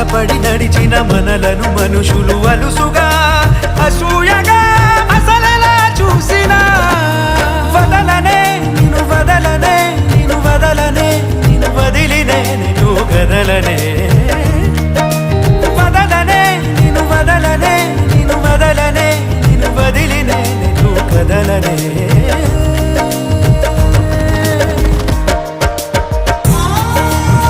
జతపడి నడిచిన మనలను మనుషులు అలుసుగా అసూయగా అసలలా చూసిన వదలనే నిన్ను వదలనే నిన్ను వదలనే నిన్ను వదిలినే నిన్ను కదలనే